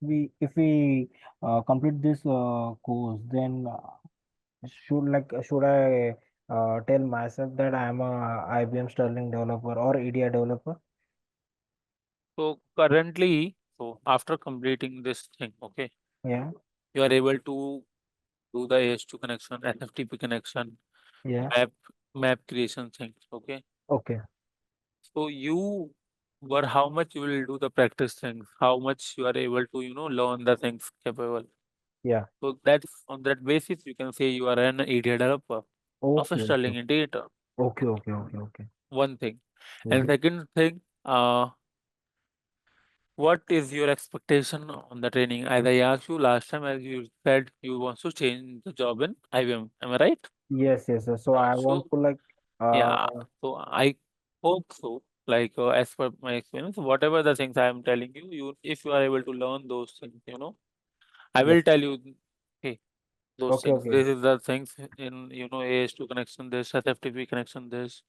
we complete this course, then should I tell myself that I am a IBM Sterling developer or EDI developer? So currently, so after completing this thing, okay, Yeah, you are able to do the AS2 connection, SFTP connection, yeah. map map creation things. Okay. Okay. So you were how much you will do the practice things, how much you are able to, learn the things capable. Yeah. So that's on that basis you can say you are an EDI developer of a Okay. Okay. Sterling Integrator. Okay. Okay. Okay. Okay. One thing. Yeah. And second thing, what is your expectation on the training? As I asked you last time, as you said you want to change the job in IBM. Am I right? Yes. Yes. Yes. So I want So to like yeah, so I hope so. Like as per my experience, whatever the things I am telling you, if you are able to learn those things, I yeah. will tell you. Okay, those Okay. things. Okay. This is the things in AS2 connection. This FTP connection. This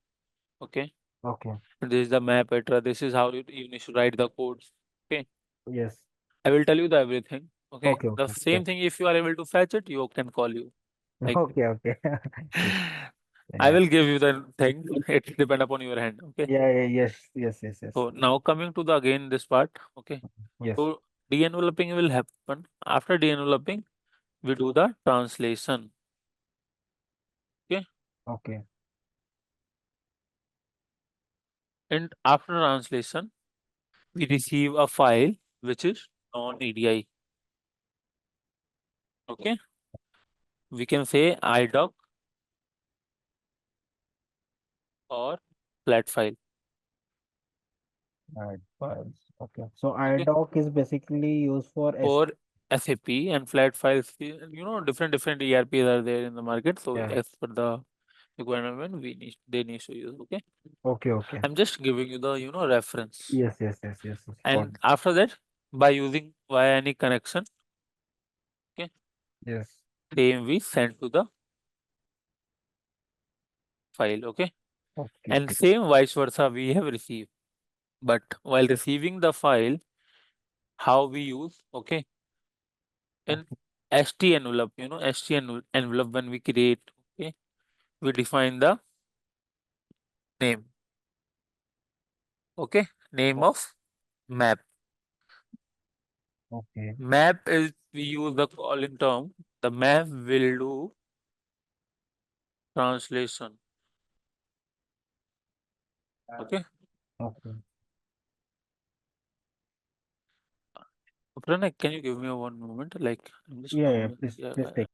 okay. Okay. This is the map, etc. This is how you need to write the codes. Okay, Yes. I will tell you the everything. Okay, Okay. the Okay. Okay. same thing. If you are able to fetch it, you can call you. Like Okay. Okay. Yes. I Yeah. will give you the thing. It depend upon your hand. Okay. Yeah. Yeah. Yes. Yes. Yes. Yes. So now coming to the again this part. Okay. Yes. So de-enveloping will happen. After de-enveloping, we do the translation. Okay. Okay. And after translation, we receive a file which is non-EDI. Okay. We can say IDoc or flat file. Right. Files. Okay. So Okay. iDoc is basically used for S. For SAP and flat files, different ERPs are there in the market. So Yeah. as per the requirement, they need to use. Okay. Okay. Okay. I'm just giving you the reference. Yes. Yes. Yes. Yes. Yes. Got And it. after that, by using via any connection, okay, Yes. same we send to the file, okay, Okay. and same vice versa we have received. But while receiving the file, how we use, okay, in Okay. ST envelope, envelope when we create, okay, we define the name, okay, name o- of map. Okay. Map is we use the calling term. The map will do translation, okay. Okay. Pranay, can you give me a one moment? Like, I'm just Yeah. Yeah. coming. Please. Yeah, Please take.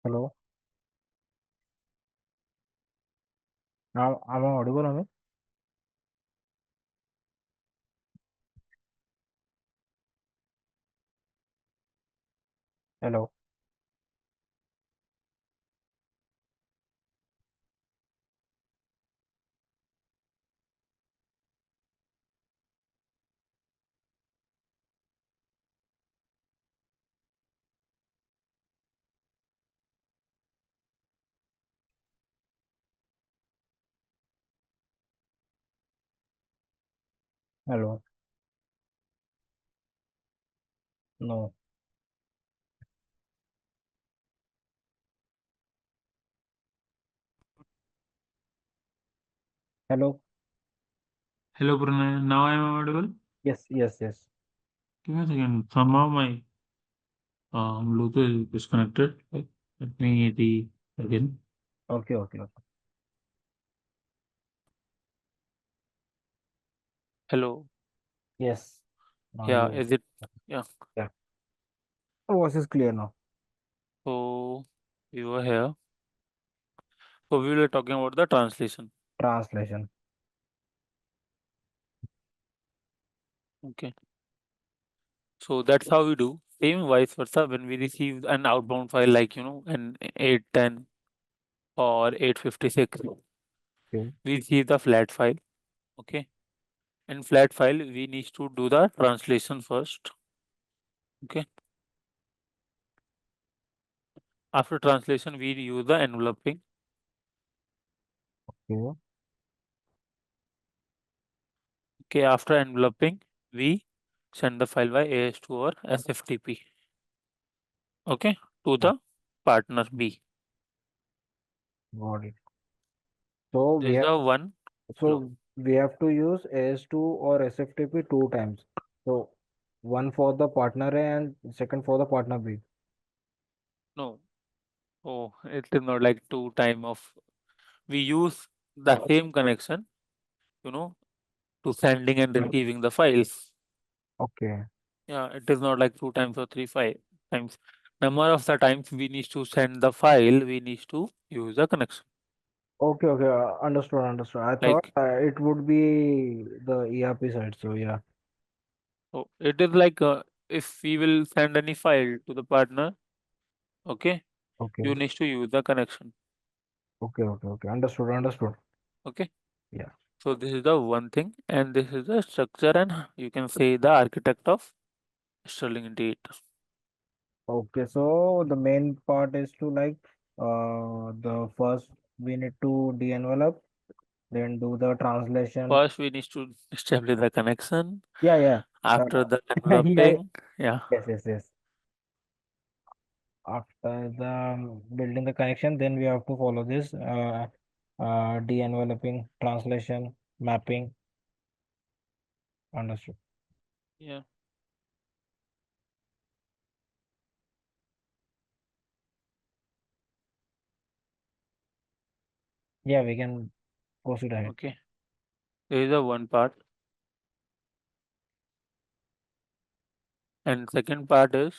Hello. Am I audible, Amit? Hello. Hello. No. Hello. Hello, Pranay. Now I am audible. Yes, yes, yes. Give me a second. Somehow my Bluetooth is disconnected. Let me re again. Okay, okay, okay. Hello. Yes. Now Yeah, you. is it? Yeah. Yeah. Oh, voice is clear now. So we were here. So we were talking about the translation. Translation. Okay. So that's how we do. Same vice versa when we receive an outbound file like an 810 or 856. Okay. We receive the flat file. Okay. In flat file, we need to do the translation first. Okay. After translation, we use the enveloping. Okay. Okay. After enveloping, we send the file by AS2 or SFTP. Okay. To Oh, the partner B. got it. So This we is have the one flow. we have to use AS2 or SFTP two times. So one for the partner A and second for the partner B. No. Oh, it is not like two time of. We use the same connection, you know, to sending and receiving the files. Okay. Yeah, it is not like two times or three five times. Number of the times we need to send the file, we need to use the connection. Okay, okay. Understood, understood. I thought Like it would be the ERP side. So yeah. so it is like if we will send any file to the partner, okay, Okay. you need to use the connection. Okay, okay, okay. Understood, understood. Okay. Yeah. So this is the one thing, and this is the structure, and you can say the architect of Sterling Integrator. Okay, so the main part is to like the first we need to de-envelope, then do the translation. First, we need to establish the connection. Yeah, yeah. After the Yeah, developing, yeah, yes, yes, yes. After the building the connection, then we have to follow this de-enveloping, translation, mapping. Understood. yeah, Yeah, we can proceed ahead. okay. There is a one part, and second part is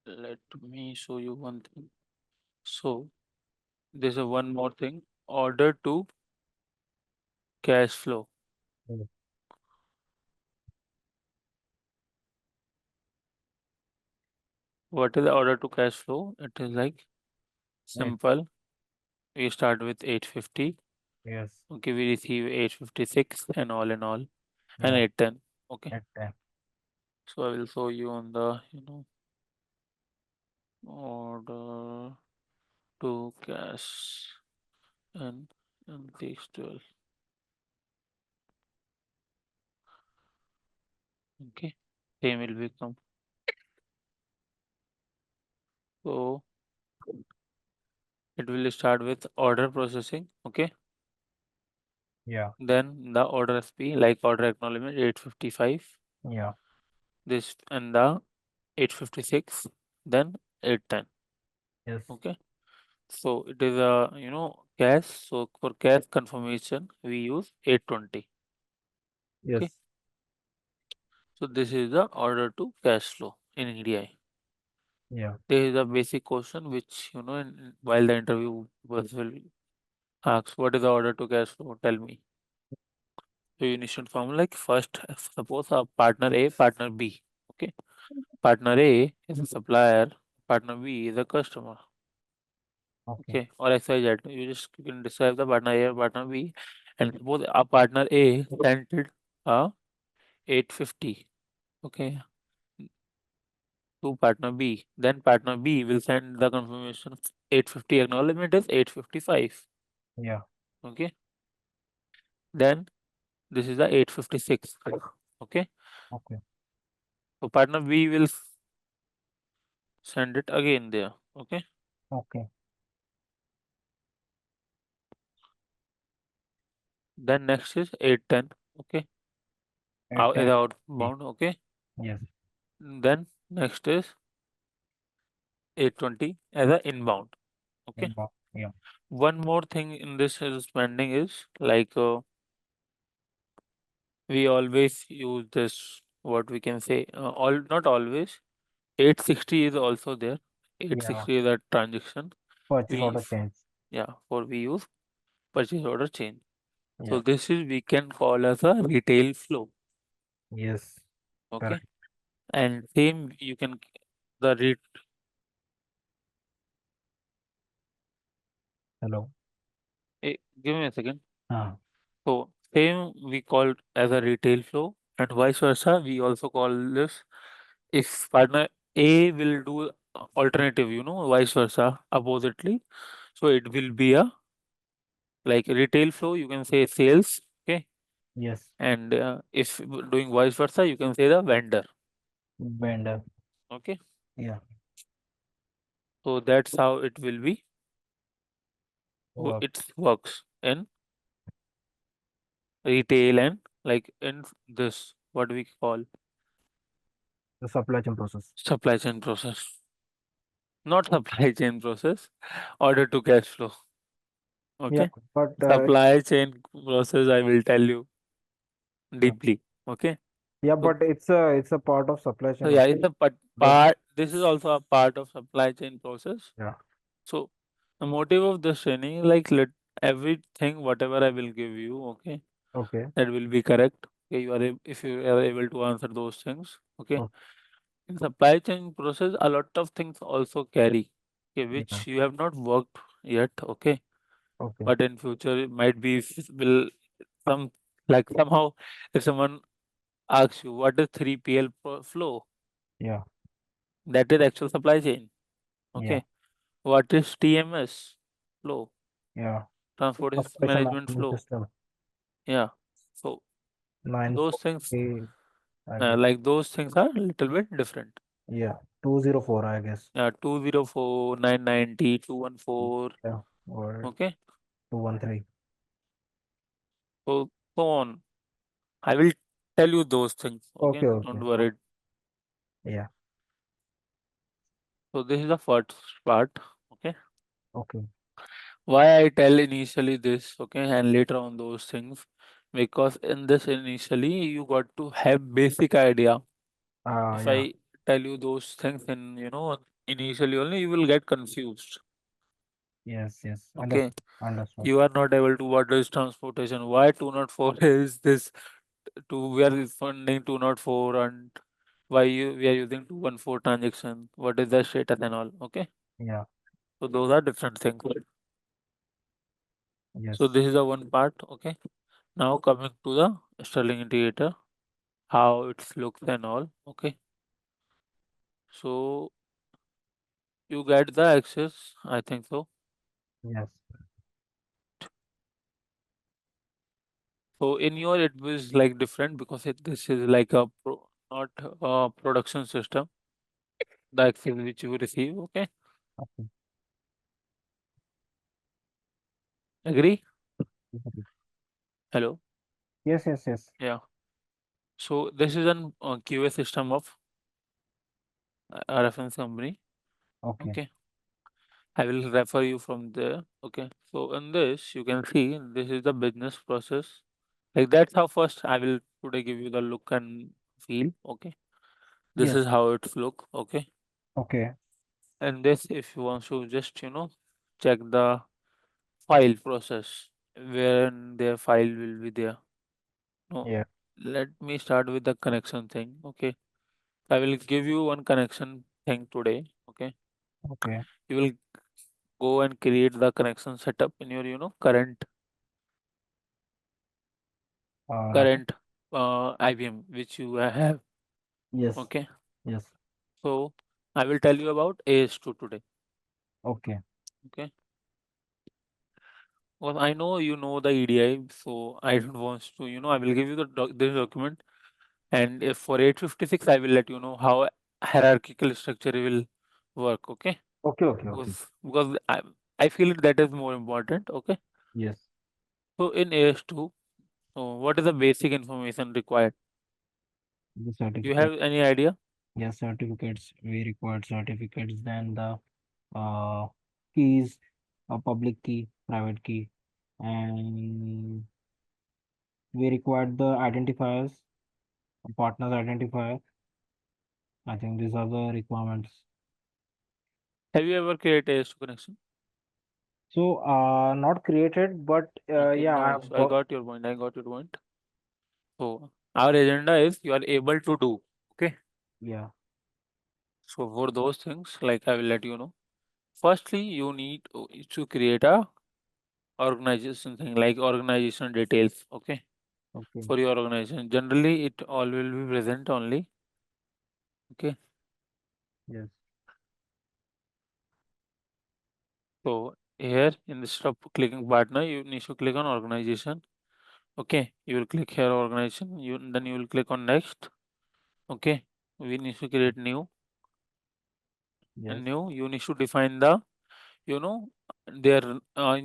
let me show you one thing. So there's a one more thing. Order to cash flow. Mm. What is the order to cash flow? It is like Yes, simple. We start with 850. yes, Okay, we receive 856 and all in all, and yeah, 810. Okay, at time. so I will show you on the order to cash and takes 12. Okay, same will become. So it will start with order processing. Okay, Yeah, then the order SP like order acknowledgement 855. yeah, This and the 856. Then 810. yes, Okay, so it is a cache. So for cache confirmation we use 820. Okay, yes, So this is the order to cash flow in EDI. Yeah. There is a basic question which while the interview was will ask what is the order to cash flow? Tell me. So you need to form like first suppose a partner A, partner B. Okay. Partner A is a supplier, partner B is a customer. Okay. Okay. Or XYZ. You can describe the partner A or partner B. And suppose a partner A sent it a 850. Okay. To partner B. Then partner B will send the confirmation 850 acknowledgement is 855. Yeah. Okay. Then this is the 856. Okay. Okay. So partner B will send it again there. Okay. Okay. Then next is 810. Okay. At Out is 10. outbound. Okay. Yes. Then next is 820 as a inbound. Okay. Inbound. Yeah. One more thing in this is spending is like we always use this what we can say all not always 860 is also there. Yeah. 860 is a transaction Purchase we order change. yeah for we use purchase order change. So Yeah. this is we can call as a retail flow. Yes. Okay. Correct. And same you can the rate Hello. give me a second. Ah. So same we call as a retail flow and vice versa. We also call this if partner A will do alternative, vice versa, oppositely. So it will be a like retail flow. You can say sales, okay, Yes. and if doing vice versa, you can say the vendor, Vendor. okay. Yeah. So that's how it will be. Work. It works in retail and like in this what we call The supply chain process. supply chain process, not supply chain process, order to cash flow. Yeah. Okay. But Supply chain process, I will tell you yeah. deeply. Okay. Yeah. So, But it's a part of supply so chain yeah, only. it's a That. part. This is also a part of supply chain process. Yeah. So the motive of this training is like let everything, whatever I will give you, okay, Okay. that will be correct. Okay, if you are able to answer those things, okay. Oh, In supply chain process, a lot of things also carry, okay, yeah. which you have not worked yet, okay, Okay. but in future it might be will some like somehow if someone asks you what is 3PL flow, Yeah. that is actual supply chain. Yeah. Okay. What is TMS flow? Yeah. Transportation Operation management management flow. system. Yeah. So those things 940. I guess. like those things are a little bit different. Yeah. 204. I guess. Yeah, 204, 990, 214. Yeah. Or Okay. 213. So go on. I will tell you those things. Okay. Okay. Don't Okay. worry. Yeah. So this is the first part. Okay. Okay. Why I tell initially this, okay, and later on those things, because in this initially you got to have basic idea. If Yeah. I tell you those things in initially only, you will get confused. Yes. Yes. Okay, Understood. Understood. you are not able to what is transportation? Why 204 is this? We are funding 204 and why we are using 214 transaction? What is the status and all? Okay, Yeah. so those are different things. So Yes. this is the one part. Okay. Now coming to the Sterling Integrator, how it looks and all. Okay. So you get the access, I think so. Yes. So in your it was like different because this is like a not a production system, the access which you receive. Okay. Okay. Agree? Okay. Hello. Yes. Yes. Yes. Yeah. So this is an QA system of a reference company. Okay. Okay. I will refer you from there. Okay. So in this you can see this is the business process. Like that's how first I will today give you the look and feel. Okay, this Yes. is how it's look. Okay, Okay. and this, if you want to just check the file process, when their file will be there. No, Yeah. let me start with the connection thing. Okay, I will give you one connection thing today. Okay, Okay. you will go and create the connection setup in your current Okay. current IBM which you have. Yes. Okay, Yes. so I will tell you about AS2 today. Okay. Okay, well, I know you know the EDI, so I don't want to, I will give you the this document, and if for 856, I will let you know how hierarchical structure will work. Okay, Okay. Okay. Okay. because I feel that is more important. Okay, Yes. so in AS2, so what is the basic information required? The Do you certificate. have any idea? Yes, certificates. We required certificates. Then the uh keys, a public key, private key, and we required the identifiers, partners identifier. I think these are the requirements. Have you ever created AS2 connection? So, not created, but Okay, yeah, no I worries. have I worked. got your point. I got your point. So our agenda is you are able to do. Okay. Yeah. So for those things, like I will let you know. Firstly, you need to create a organization thing like organization details. Okay. Okay. For your organization, generally it all will be present only. Okay. Yes. So here in the stop clicking partner, you need to click on organization. Okay. You will click here organization. Then you will click on next. Okay. We need to create new Yes. and new. You need to define the you know their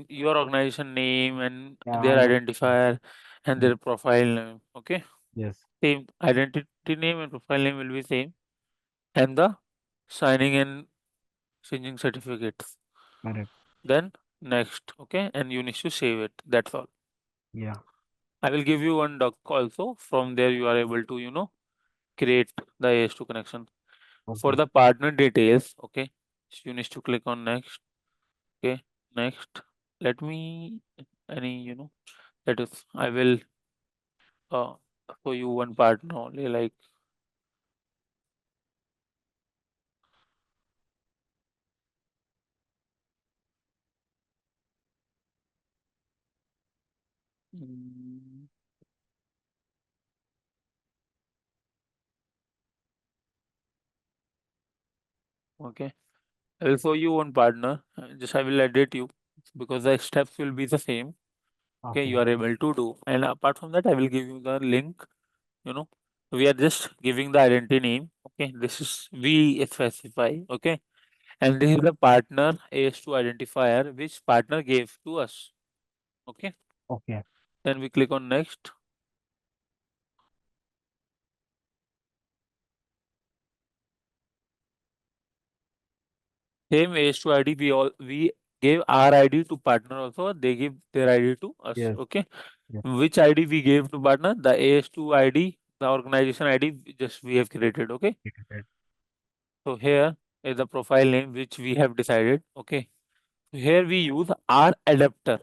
your organization name and Yeah, their I'm. identifier and Yes. their profile name. Okay, Yes. same identity name and profile name will be same, and the signing and changing certificates. Correct. Then next. Okay, and you need to save it. That's all. Yeah. I will give you one doc also. From there you are able to create the AS2 connection. For Okay. the partner details, okay, so you need to click on next. Okay, next. Let me any that is I will uh show you one partner only like mm, okay. I will show you one partner. Just I will edit you because the steps will be the same. Okay, Okay. you are able to do. And apart from that, I will give you the link. You know, we are just giving the identity name. Okay, this is we specify. Okay, and this is the partner AS2 identifier which partner gave to us. Okay, Okay. then we click on next. Same AS2 ID, we gave our ID to partner also. They give their ID to us. Yes. Okay. Yes. Which ID we gave to partner? The AS2 ID, the organization ID, just we have created. Okay. Correct. So here is the profile name which we have decided. Okay. Here we use our adapter.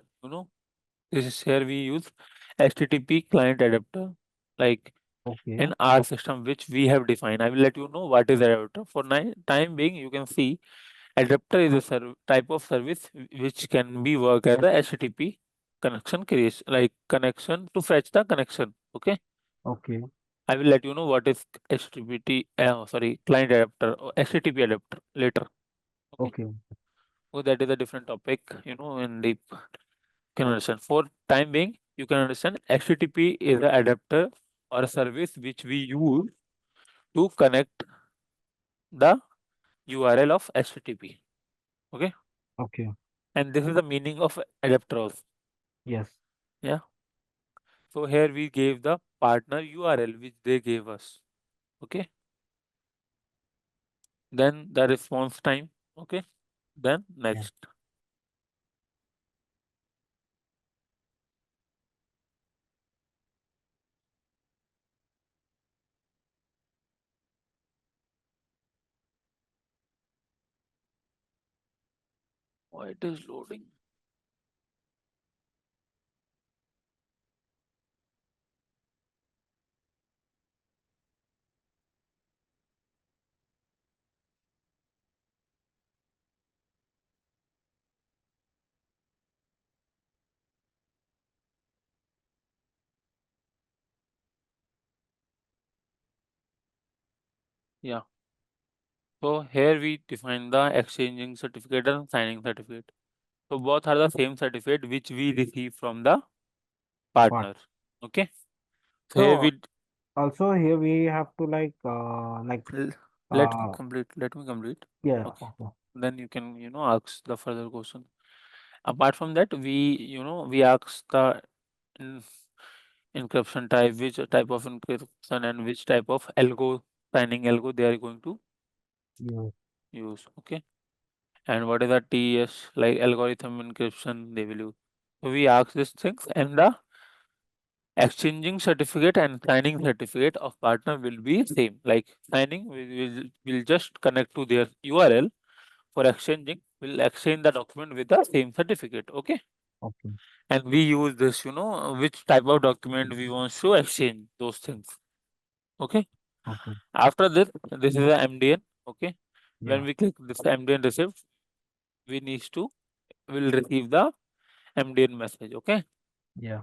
This is here we use HTTP client adapter, like Okay. in our system which we have defined. I will let you know what is adapter. For time being, you can see adapter is a type of service which can be work as a HTTP connection creation, like connection to fetch the connection. Okay, Okay. I will let you know what is HTTP. Sorry, client adapter or HTTP adapter later. Okay, Okay. so that is a different topic. In deep can understand. For time being, you can understand HTTP is an adapter or a service which we use to connect the URL of HTTP. Okay, Okay. and this is the meaning of adapter also. Yes. Yeah. So here we gave the partner URL which they gave us. Okay. Then the response time. Okay. Then Yeah. next. Why it is loading? Yeah. So here we define the exchanging certificate and signing certificate. So both are the same certificate which we receive from the But partner. Okay. So here so we also here we have to l- let me uh complete. Let me complete. yeah, Okay. okay, Then you can ask the further question. Apart from that, we ask the in- encryption type, which type of encryption and which type of algo signing algo they are going to yeah, use. Okay. And what is the TS like algorithm encryption they will use. So we ask these things, and the exchanging certificate and signing certificate of partner will be same. Like signing, will just connect to their URL. For exchanging, we'll exchange the document with the same certificate. Okay. okay, And we use this, which type of document we want to exchange those things. Okay. okay, After this is a MDN. Okay. When yeah, we click this MDN receipt, we need to will receive the MDN message. Okay. yeah,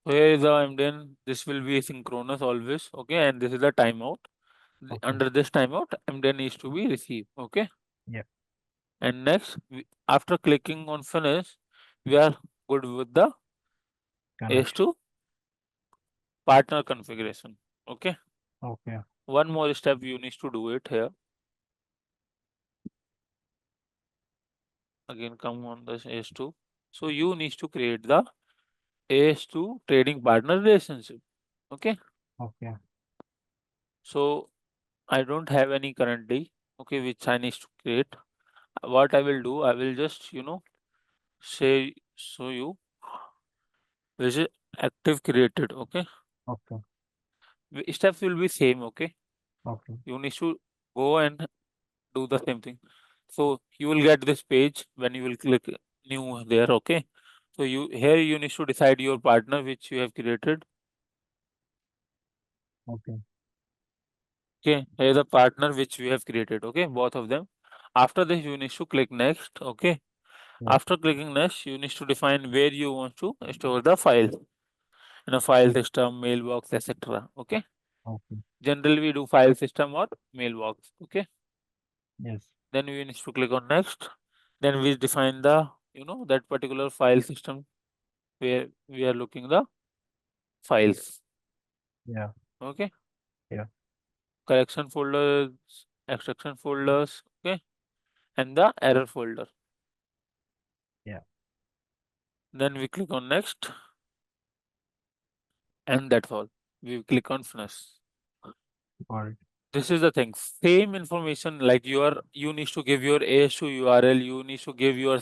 So here is the MDN. This will be synchronous always. Okay. And this is the timeout. okay, Under this timeout, MDN needs to be received. Okay. yeah, And next, after clicking on finish, we are good with the connection, AS2 partner configuration. Okay. okay, One more step you need to do it here. Again, come on this AS2. So you need to create the AS2 trading partner relationship. Okay. okay, So I don't have any currently. Okay, which I need to create. What I will do, I will just say show you which is active created. Okay. okay, Steps will be same. Okay. okay, You need to go and do the same thing. So you will get this page when you will click new there. Okay. So you need to decide your partner which you have created. okay, Okay, here is the partner which we have created. Okay, both of them. After this, you need to click next. Okay. yeah, After clicking next, you need to define where you want to store the file in a file system, mailbox, etc. Okay. okay, Generally, we do file system or mailbox. Okay. yes, Then we need to click on next. Then we define the that particular file system where we are looking the files. yeah, Okay. yeah, Correction folders, extraction folders. Okay. And the error folder. yeah, Then we click on next, and that's all. We click on finish. got it, This is the thing. Same information like you need to give your ASU URL. You need to give your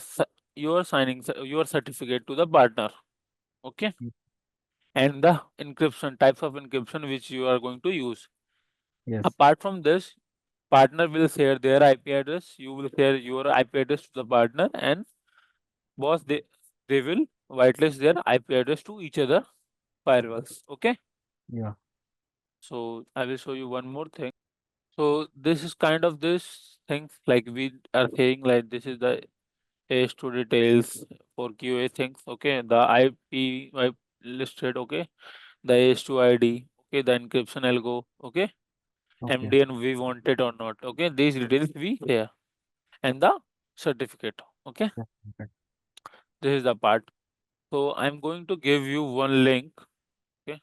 your certificate to the partner. Okay, y- and the encryption types of encryption which you are going to use. yes, Apart from this, partner will share their IP address. You will share your IP address to the partner, and boss they will whitelist their IP address to each other firewalls. Okay. yeah, So I will show you one more thing. So this is kind of this things like we are saying like this is the AS2 details for QA things. Okay, the IP I listed. Okay, the AS2 ID. Okay, the encryption algo. Okay, okay, MDN we want it or not. Okay, these details we here and the certificate. Okay, yeah, okay, this is the part. So I'm going to give you one link. Okay,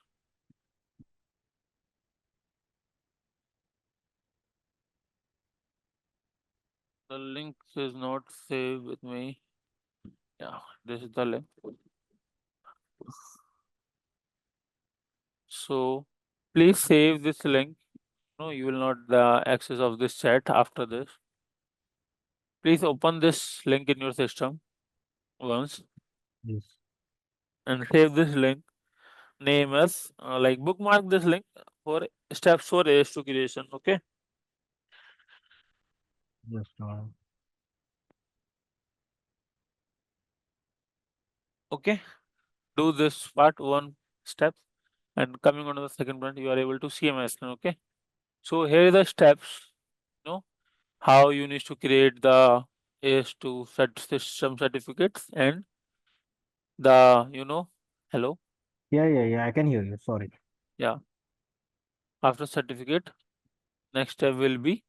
the link is not saved with me. Yeah, this is the link. So please save this link. No, you will not the access of this chat after this. Please open this link in your system once yes, and save this link. Name as like bookmark this link for steps for AS2 creation. Okay. just Okay, do this part one step, and coming on to the second part, you are able to see my screen. Okay, so here are the steps. You know how you need to create the AS2 system certificates and the hello, Yeah. I can hear you. Sorry. yeah. After certificate, next step will be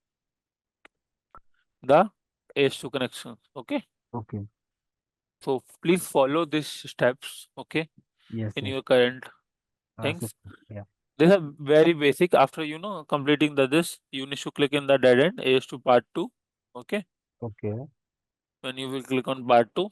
the AS2 connections. Okay, Okay. so please follow these steps. Okay, Yes, in yes. your current things. System. Yeah. These are very basic. After completing this, you need to click in the dead end AS2 part 2. Okay, Okay. when you will click on part 2,